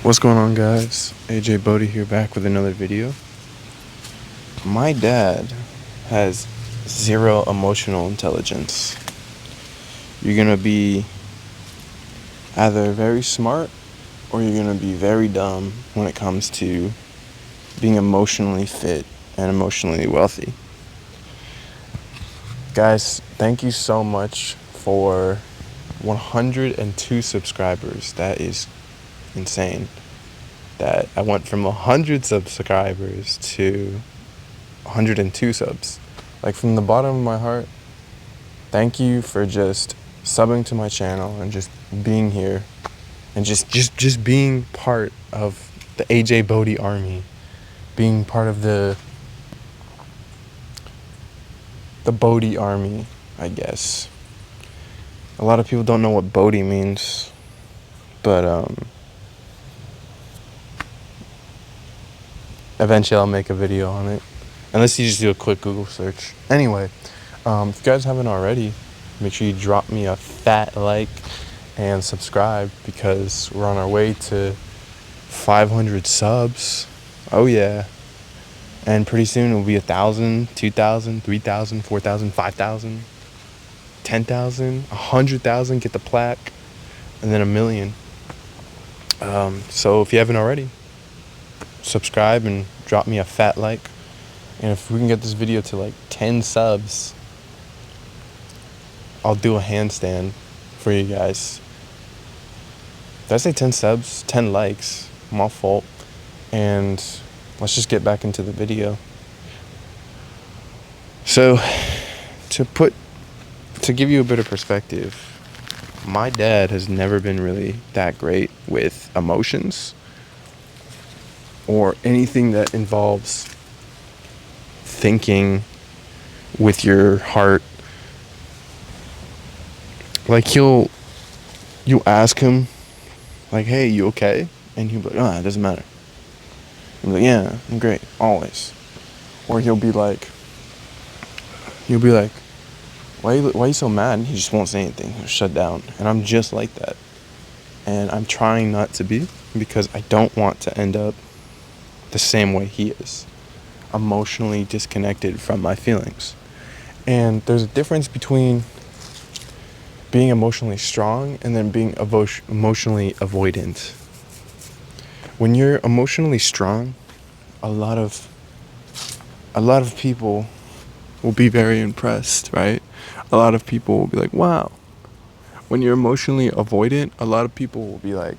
What's going on, guys? AJ Bodie here, back with another video. My dad has zero emotional intelligence. You're gonna be either very smart or you're gonna be very dumb when it comes to being emotionally fit and emotionally wealthy. Guys, thank you so much for 102 subscribers. That is insane. That I went from 100 subscribers to 102 subs. Like, from the bottom of my heart, thank you for just subbing to my channel and just being here and just being part of the AJ Bodie army, being part of the Bodie army, I guess. A lot of people don't know what Bodie means, but eventually I'll make a video on it. Unless you just do a quick Google search. Anyway, if you guys haven't already, make sure you drop me a fat like and subscribe, because we're on our way to 500 subs. Oh yeah. And pretty soon it'll be 1,000, 2,000, 3,000, 4,000, 5,000, 10,000, 100,000, get the plaque, and then 1,000,000. So if you haven't already, subscribe and drop me a fat like. And if we can get this video to like 10 subs, I'll do a handstand for you guys. Did I say 10 subs? 10 likes. My fault. And let's just get back into the video. So, to give you a bit of perspective, my dad has never been really that great with emotions or anything that involves thinking with your heart. Like, you'll ask him, like, hey, you okay? And he'll be like, it doesn't matter. I'm like, yeah, I'm great, always. Or he'll be like, why are you so mad? And he just won't say anything. He'll shut down. And I'm just like that. And I'm trying not to be, because I don't want to end up the same way he is, emotionally disconnected from my feelings. And there's a difference between being emotionally strong and then being emotionally avoidant. When you're emotionally strong, a lot of people will be very impressed, right? A lot of people will be like, wow. When you're emotionally avoidant, a lot of people will be like,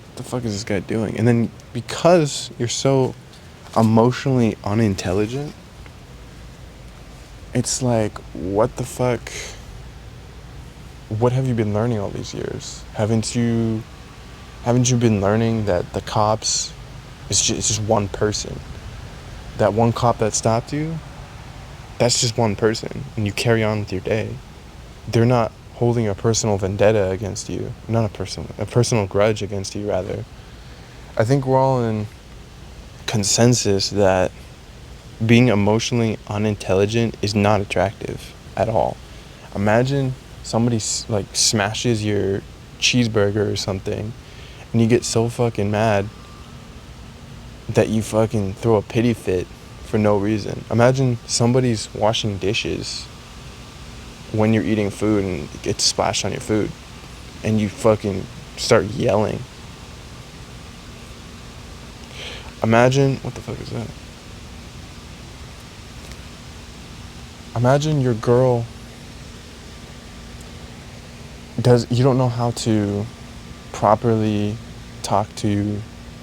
what the fuck is this guy doing? And then because you're so emotionally unintelligent, it's like, what the fuck? What have you been learning all these years? Haven't you been learning that the cops, it's just one person? That one cop that stopped you, that's just one person, and you carry on with your day. They're not holding a personal vendetta against you, not a personal grudge against you, rather. I think we're all in consensus that being emotionally unintelligent is not attractive at all. Imagine somebody like smashes your cheeseburger or something, and you get so fucking mad that you fucking throw a pity fit for no reason. Imagine somebody's washing dishes when you're eating food and it gets splashed on your food, and you fucking start yelling. Imagine, what the fuck is that? Imagine your girl you don't know how to properly talk to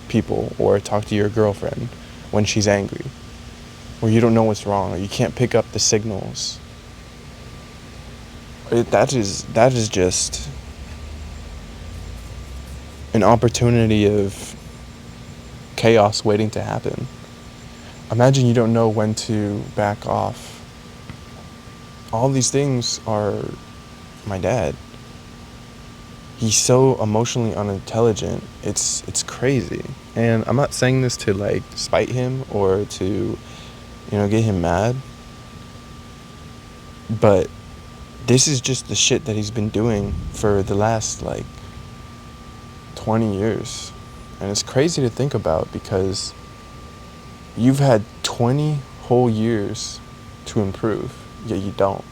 people or talk to your girlfriend when she's angry, or you don't know what's wrong, or you can't pick up the signals. That is just an opportunity of chaos waiting to happen. Imagine you don't know when to back off. All these things are my dad. He's so emotionally unintelligent. It's crazy. And I'm not saying this to like spite him or to, get him mad. But this is just the shit that he's been doing for the last 20 years. And it's crazy to think about because you've had 20 whole years to improve, yet you don't.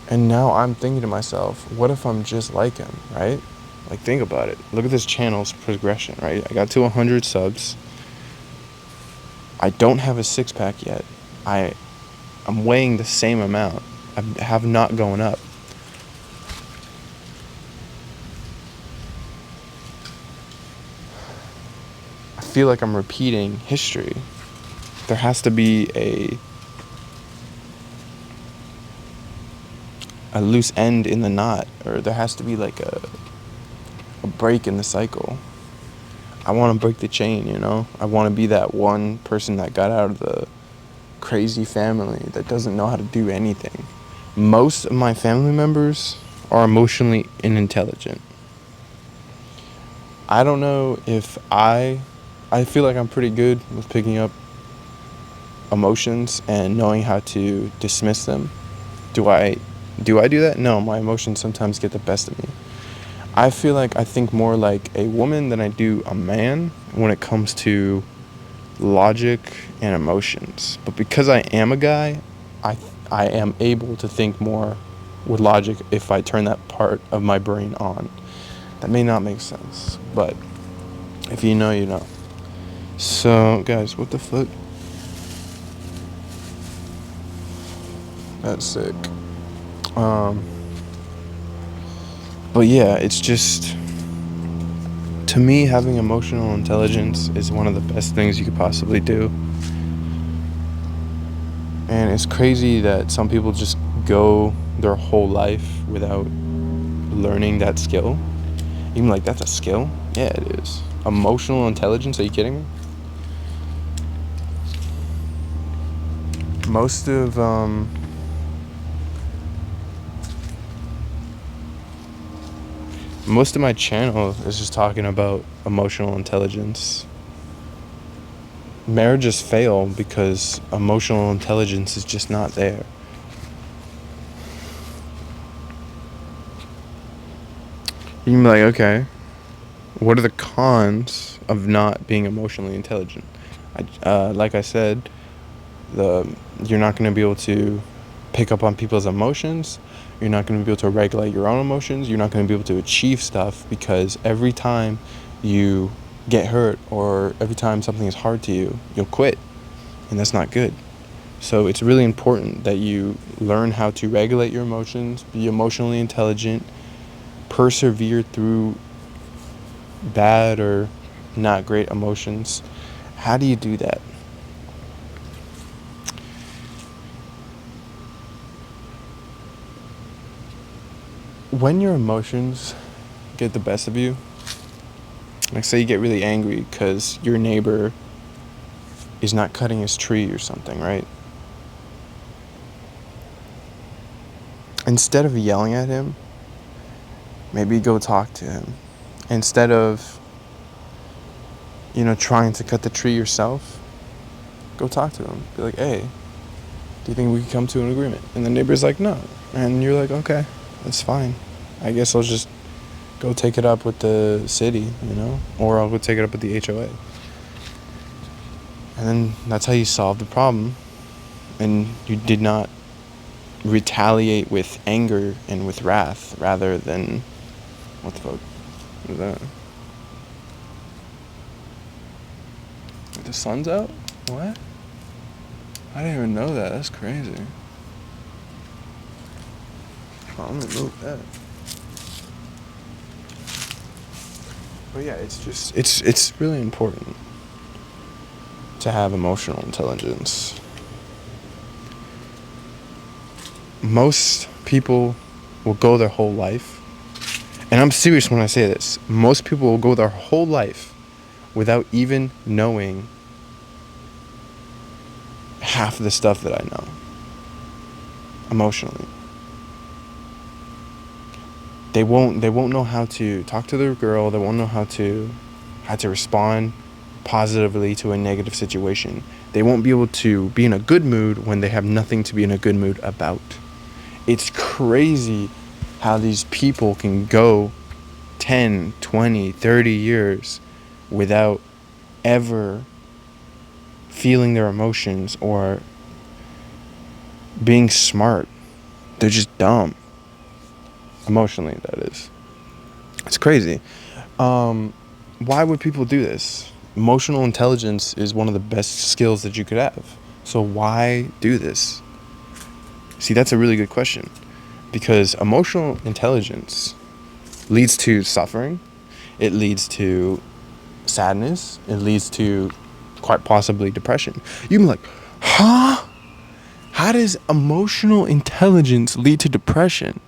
And now I'm thinking to myself, what if I'm just like him, right? Like, think about it. Look at this channel's progression, right? I got to 100 subs. I don't have a six-pack yet. I'm weighing the same amount. I have not gone up. I feel like I'm repeating history. There has to be a loose end in the knot, or there has to be like a break in the cycle. I want to break the chain, you know? I want to be that one person that got out of the crazy family that doesn't know how to do anything. Most of my family members are emotionally unintelligent. I don't know if I feel like I'm pretty good with picking up emotions and knowing how to dismiss them. Do I do that? No, my emotions sometimes get the best of me. I feel like I think more like a woman than I do a man when it comes to logic and emotions. But because I am a guy, I am able to think more with logic if I turn that part of my brain on. That may not make sense, but if you know, you know. So, guys, what the fuck? That's sick. But yeah, it's just, to me, having emotional intelligence is one of the best things you could possibly do. And it's crazy that some people just go their whole life without learning that skill. Even like, that's a skill? Yeah, it is. Emotional intelligence, are you kidding me? Most of my channel is just talking about emotional intelligence. Marriages fail because emotional intelligence is just not there. You can be like, okay, what are the cons of not being emotionally intelligent? Like I said, you're not going to be able to pick up on people's emotions. You're not going to be able to regulate your own emotions. You're not going to be able to achieve stuff because every time you get hurt or every time something is hard to you, you'll quit. And that's not good. So it's really important that you learn how to regulate your emotions, be emotionally intelligent, persevere through bad or not great emotions. How do you do that? When your emotions get the best of you, like say you get really angry because your neighbor is not cutting his tree or something, right? Instead of yelling at him, maybe go talk to him. Instead of, trying to cut the tree yourself, go talk to him. Be like, hey, do you think we can come to an agreement? And the neighbor's like, no. And you're like, okay, that's fine. I guess I'll just go take it up with the city, or I'll go take it up with the HOA. And then that's how you solve the problem. And you did not retaliate with anger and with wrath rather than, what the fuck was that? The sun's out? What? I didn't even know that. That's crazy. Oh, I'm gonna move that. But yeah, it's really important to have emotional intelligence. Most people will go their whole life, and I'm serious when I say this, most people will go their whole life without even knowing half of the stuff that I know emotionally. They won't know how to talk to their girl. They won't know how to respond positively to a negative situation. They won't be able to be in a good mood when they have nothing to be in a good mood about. It's crazy how these people can go 10, 20, 30 years without ever feeling their emotions or being smart. They're just dumb. Emotionally, that is. It's crazy. Why would people do this? Emotional intelligence is one of the best skills that you could have. So why do this? See, that's a really good question. Because emotional intelligence leads to suffering. It leads to sadness. It leads to quite possibly depression. You'd be like, huh? How does emotional intelligence lead to depression?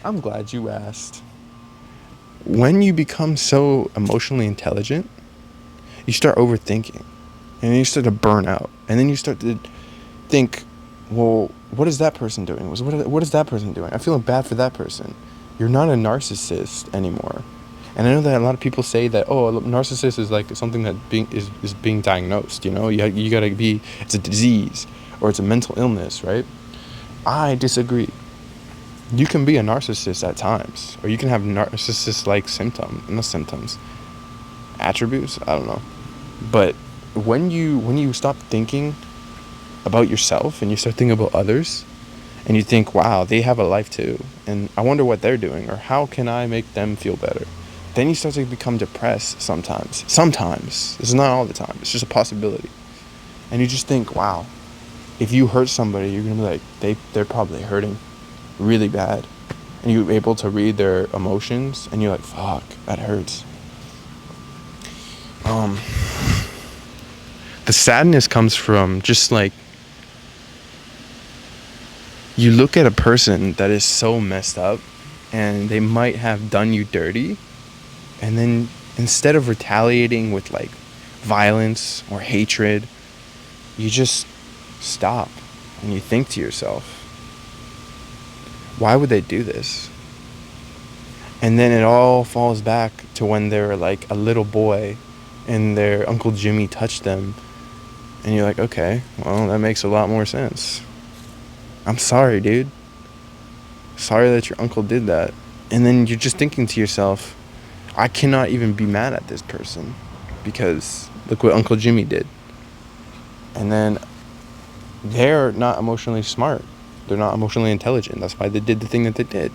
I'm glad you asked. When you become so emotionally intelligent, you start overthinking. And then you start to burn out. And then you start to think, well, what is that person doing? What is that person doing? I'm feeling bad for that person. You're not a narcissist anymore. And I know that a lot of people say that, oh, a narcissist is like something that is being diagnosed, you know? You gotta be, it's a disease or it's a mental illness, right? I disagree. You can be a narcissist at times, or you can have narcissist-like attributes, I don't know. But when you stop thinking about yourself and you start thinking about others, and you think, wow, they have a life too, and I wonder what they're doing, or how can I make them feel better? Then you start to become depressed sometimes. Sometimes. It's not all the time. It's just a possibility. And you just think, wow, if you hurt somebody, you're going to be like, they're probably hurting really bad. And you're able to read their emotions, and you're like, fuck, that hurts. The sadness comes from just like, you look at a person that is so messed up, and they might have done you dirty, and then instead of retaliating with like violence or hatred, you just stop and you think to yourself, why would they do this? And then it all falls back to when they were like a little boy and their Uncle Jimmy touched them, and you're like, okay, well, that makes a lot more sense. I'm sorry, dude. Sorry that your uncle did that. And then you're just thinking to yourself, I cannot even be mad at this person because look what Uncle Jimmy did. And then they're not emotionally smart. They're not emotionally intelligent. That's why they did the thing that they did.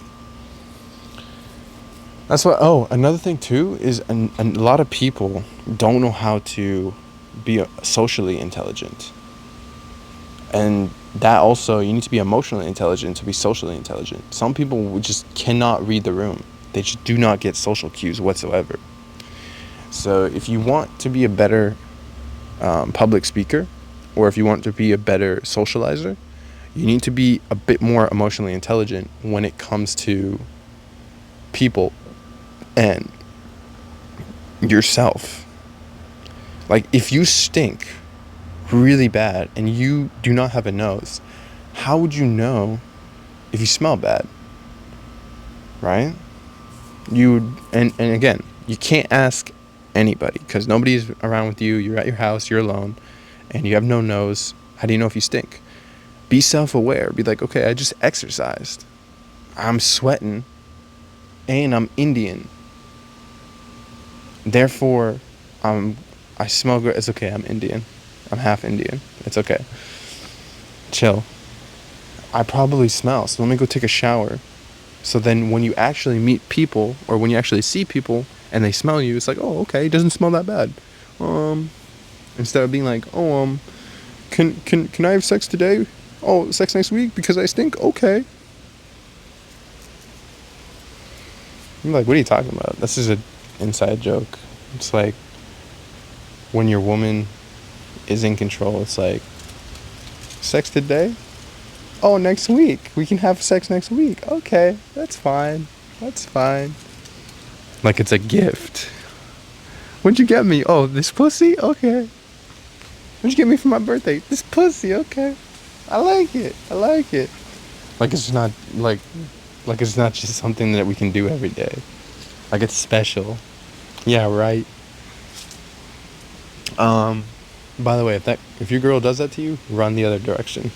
That's why, another thing too is a lot of people don't know how to be socially intelligent. And that also, you need to be emotionally intelligent to be socially intelligent. Some people just cannot read the room. They just do not get social cues whatsoever. So if you want to be a better public speaker, or if you want to be a better socializer, you need to be a bit more emotionally intelligent when it comes to people and yourself. Like, if you stink really bad and you do not have a nose, how would you know if you smell bad? Right? And again, you can't ask anybody because nobody's around with you. You're at your house, you're alone, and you have no nose. How do you know if you stink? Be self-aware. Be like, okay, I just exercised. I'm sweating and I'm Indian. Therefore, I smell good. It's okay, I'm Indian. I'm half Indian. It's okay. Chill. I probably smell, so let me go take a shower. So then when you actually meet people, or when you actually see people and they smell you, it's like, oh, okay, it doesn't smell that bad. Instead of being like, oh, can I have sex today? Oh, sex next week because I stink? Okay. I'm like, what are you talking about? This is an inside joke. It's like when your woman is in control, it's like, sex today? Oh, next week. We can have sex next week. Okay, that's fine. That's fine. Like it's a gift. What'd you get me? Oh, this pussy? Okay. What'd you get me for my birthday? This pussy, okay. I like it. I like it. Like it's not like it's not just something that we can do every day. Like it's special. Yeah, right. By the way, if your girl does that to you, run the other direction.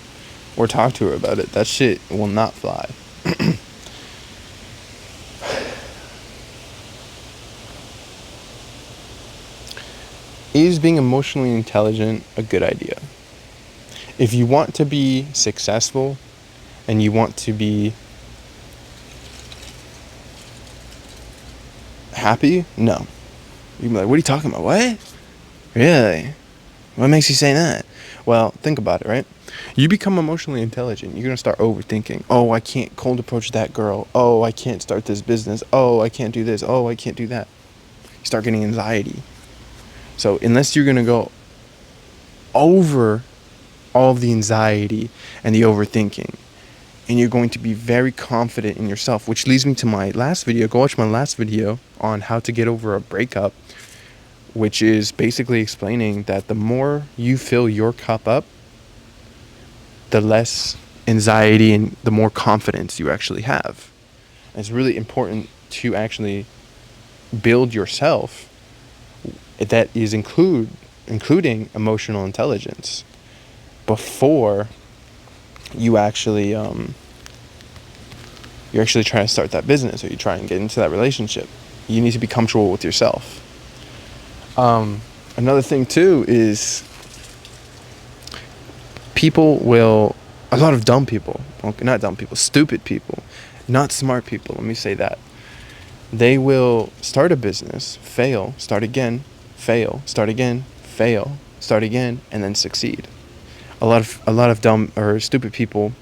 Or talk to her about it. That shit will not fly. Is being emotionally intelligent a good idea? If you want to be successful and you want to be happy, no. You can be like, what are you talking about? What? Really? What makes you say that? Well, think about it, right? You become emotionally intelligent. You're going to start overthinking. Oh, I can't cold approach that girl. Oh, I can't start this business. Oh, I can't do this. Oh, I can't do that. You start getting anxiety. So unless you're going to go over all of the anxiety and the overthinking, and you're going to be very confident in yourself, which leads me to my last video. Go watch my last video on how to get over a breakup, which is basically explaining that the more you fill your cup up, the less anxiety and the more confidence you actually have. And it's really important to actually build yourself that is including emotional intelligence before you actually try to start that business, or you try and get into that relationship. You need to be comfortable with yourself. Another thing too is a lot of dumb people, not dumb people, stupid people, not smart people, let me say that. They will start a business, fail, start again, fail, start again, fail, start again, and then succeed. A lot of dumb or stupid people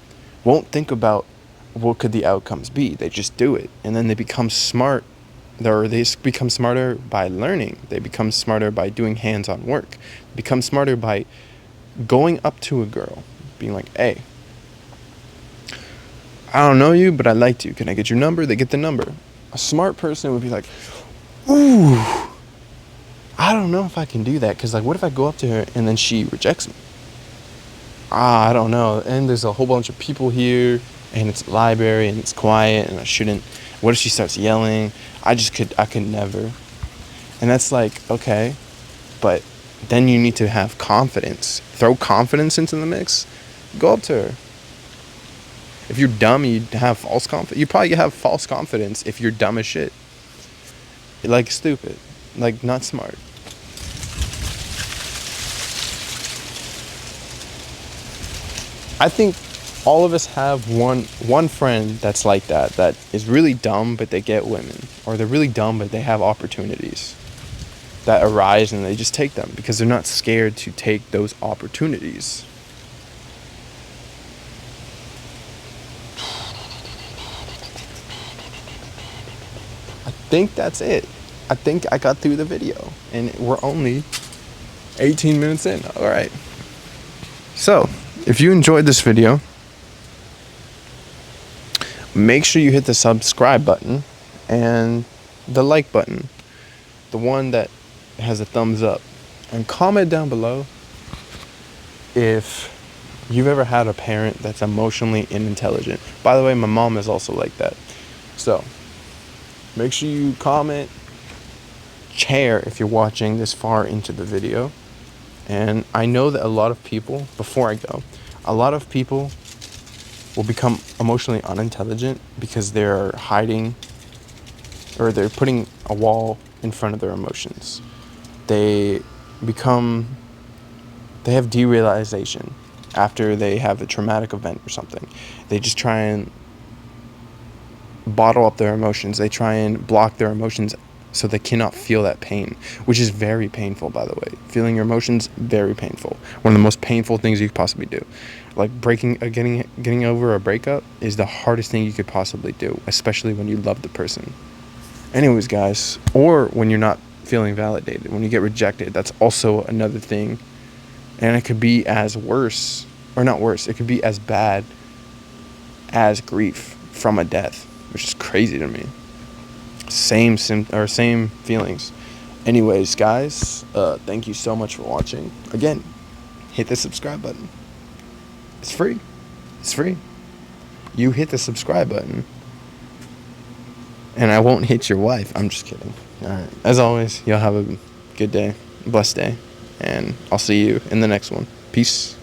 won't think about what could the outcomes be. They just do it, and then they become smart. They become smarter by learning. They become smarter by doing hands-on work. Become smarter by going up to a girl, being like, "Hey, I don't know you, but I liked you. Can I get your number?" They get the number. A smart person would be like, "Ooh, I don't know if I can do that, because like, what if I go up to her and then she rejects me? I don't know. And there's a whole bunch of people here, and it's a library, and it's quiet, and I shouldn't. What if she starts yelling? I could never." And that's like, okay, but then you need to have confidence. Throw confidence into the mix. Go up to her. If you're dumb, you have false confidence. You probably have false confidence if you're dumb as shit. Like stupid. Like not smart. I think all of us have one friend that's like that is really dumb, but they get women. Or they're really dumb, but they have opportunities that arise, and they just take them because they're not scared to take those opportunities. I think that's it. I think I got through the video, and we're only 18 minutes in. All right. So, if you enjoyed this video, make sure you hit the subscribe button and the like button, the one that has a thumbs up, and comment down below if you've ever had a parent that's emotionally unintelligent. By the way, my mom is also like that. So make sure you comment, share if you're watching this far into the video. And I know that a lot of people, before I go, a lot of people will become emotionally unintelligent because they're hiding, or they're putting a wall in front of their emotions. They have derealization after they have a traumatic event or something. They just try and bottle up their emotions. They try and block their emotions so they cannot feel that pain, which is very painful, by the way. Feeling your emotions, very painful. One of the most painful things you could possibly do. Like getting over a breakup is the hardest thing you could possibly do, especially when you love the person. Anyways, guys, or when you're not feeling validated, when you get rejected, that's also another thing. And it could be as worse, or not worse, it could be as bad as grief from a death, which is crazy to me. Same feelings. Anyways, guys, thank you so much for watching. Again, hit the subscribe button. It's free. It's free. You hit the subscribe button, and I won't hit your wife. I'm just kidding. All right. As always, y'all have a good day, blessed day, and I'll see you in the next one. Peace.